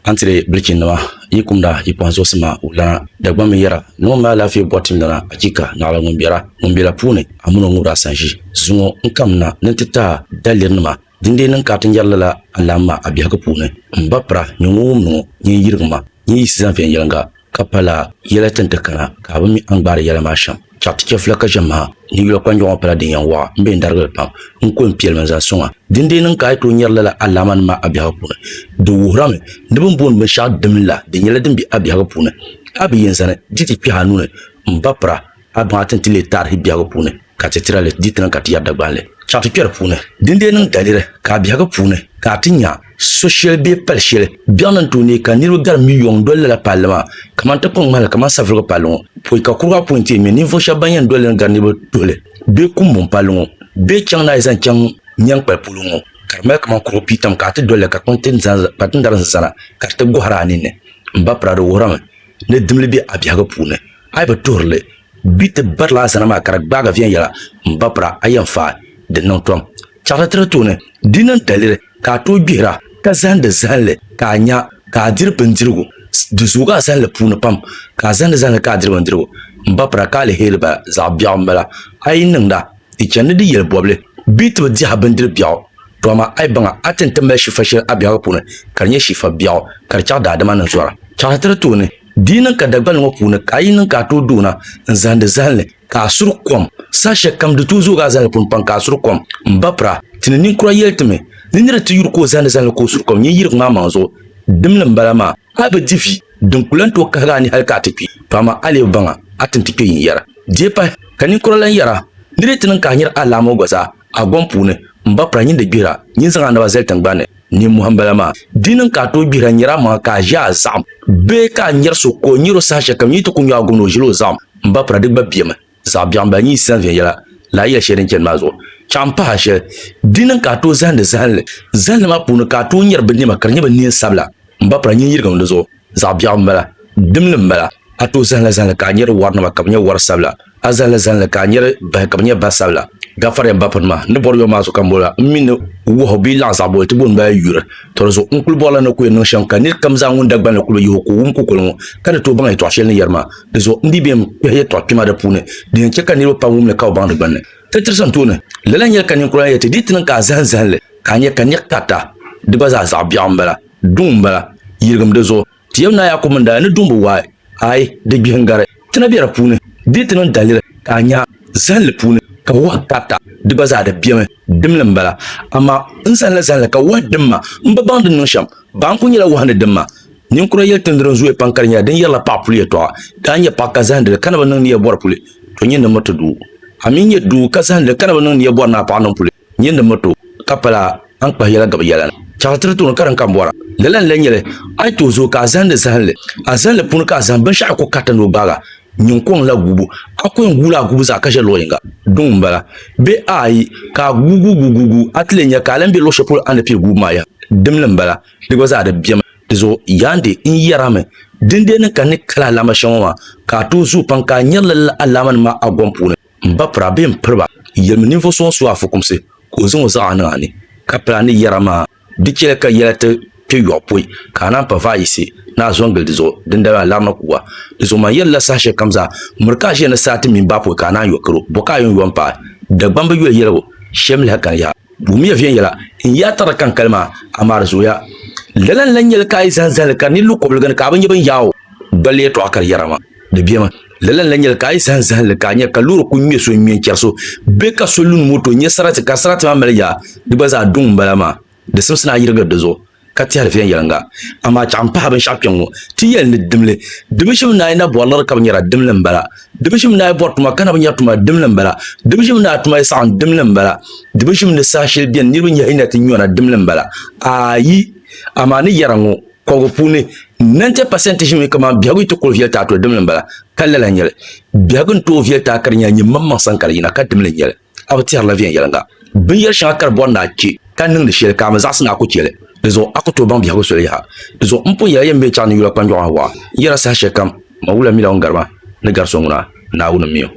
Antire Brikinwa, Yikumda, Yipanzosima, Ula, Dagwamira, no Malafi Botimana, Akika, Nala Mumbira Pune, Amuno Mura Sanji, Zumo, Nkamna, Nentita, Dalinma, Dinde Nankatinjala, Alama, Abiakapune, Mbapra, Nyumuno, Yirma, Yisan Yanga, Kapala, Yelatentakana, Kabami Angbari Yalamasham. Chapti flaka jama ni yo kwanjo opera de yanwa mbe ndargal pam nko pielmanza songa dinde nan kay to nyerla la alaman ma abi hakuna do wurame ndum bon me sha demla de nyela dembi abi hakuna abi yensane diti pi hanune mbapra abaten tile tar hibi hakuna katetira le ditran katiya dagbale chapti pier pune dinde nan dalire ka abi hakuna katinya social be palshele bien tourné ka niru gar million $, la palma kamanta pon mal kama savro palon poy ka kurwa pointé mais niveau chabanyan $, gar niru dole be kumbon palon be changna izan chang nyang pa pulungo karma kama kuro pitam ka te $, ka konten zan patin dar zana ka te gohara anine mba prado worama ne dimle be abia ga pune ay ba torle bite barla zana ma karak baga vien yala mba pra ayan fa de non tom charatra tone dinan talire ka to bira ka zan da zanle ka nya ka dir pendirgo du zuga zan le pune pam ka zan da zan ka dir pendirgo mba pra ka le helba za biambala ay ningda ti chande di yel boble bit ba di habendir biaw to ma ay banga atente me shifa shel abia pune karnya shifa biaw kar cha da dama nan zora charatra tone dinan ka dagbal ngo pune kayin ka to duna zan da zanle ka surkom sashe kam du tuzo ga zan pun pan ka surkom mbapra tininin kura yeltme ninira ti yur ko zan zan ko surkom ni yir ma manzo dimlan balama aba difi dun kulan to ka gani halka tafi to ma ale banga atin tipe yin yara jepa kanin kura lan yara dire tinin ka nyir alamo goza agon pune mbapra nyin de bira nyin zan na wazel tangbane ni muhambalama dinin ka to bira nyira ma ka ja zam be ka nyir so ko nyiro sashe kam ni to kunyo agono jilo zam mbapra digba biema za biamba ni san yala la ya sherin ken mazo champa hashe dinin ka to zan ma punu ka to nyir bini makarnya bani sabla mbapra ni yirga ndo za biamba dimlim bala ato zan la ka nyir warna makamnya war sabla azan la ka nyir ba kamnya ba sabla gafare mbapon ma ne boryo mazo kambola min wo bi la za bol tibun ba yura torzo unkul bola na ko no shanka ni kam za ngun dagban na kulo yoko unku ko kada to bangay to shel ni yarma dezo ndibem ye to kima da pune din cheka ni pa mum ne ka bang dagban ne tetrsan tune lelan yel kan ko yete ditin ka zan le kanye kan yakata de baza za biambala dumbala yirgam dezo tiyam na ya ko manda ne dumbu wa ai de bihangare tinabiara pune ditin dalira kanya zan le pune ka wakata de baza da biame dimlan bala amma in san la ka wadimma mba bandin no sham ban kun yela wahane dimma nin kura yel tendron zuwe pankarnya den yela papuli to danya pakazande kana banan ni bor puli to nyin moto du amin ye du kazande kana banan ni bor na pa non puli nyin moto kapala an pa yela gab yela chatra to karan kambora lelan lenyele ay to zo kazande zanle azanle pun ka zan ban sha ko katano baga nyinkong la gubu akoy ngula gubu za kashe loyinga dumbala be ai ka gugu atlenya kalan be lo shopol an pe gubu maya dimlan bala digo za da biyam dizo yande in yarame dinde ne kan kala lama shanwa ka to zu pan ka nyalla alaman ma agompune mbapra be mprba yelmini fo so so afukumse ko zo za anani ka plani yarama dikele ka yelate pe yopoi kana pa va ici na zongel dizo dinda la na kuwa dizo ma yella sashe kamza murka she na sati min bapo kana yokro boka yon yompa da bamba yel yelo shemle hakan ya bumi ya vien yela in ya tara kan kalma amar zoya lelan lan yel kai zanzal kan ni lukobul gan ka ban yaban yawo dalle to akar yarama da biyama lelan lan yel kai zanzal kan ya kaluro kunye so mi kerso be ka solun moto nye sarati ka sarati ma melja di baza dum balama de simsna yirga dezo katiyar fiyan yalanga amma champa ban shapion mo tiyel ni dimle dibishim na ina bolar ka banyara dimlen bala dibishim na bort ma kana banyara tuma dimlen bala dibishim na tuma san dimlen bala dibishim ni sashil bien ni bunya ina tinyona dimlen bala ayi amani yarango ko pune 90% mi kama biagu to ko fiel ta to dimlen bala kallala nyele biagu to fiel ta karnya nyi mamman sankar ina ka dimlen nyele abtiyar la fiyan yalanga biyar shakar bonna ki kanin da shel kama zasna ko kele dezo akoto bang biago sole ha dezo mpo ya yembe chani yula kwanjo wa yara sa shekam mawula mila ongarma ne garso nguna na una mio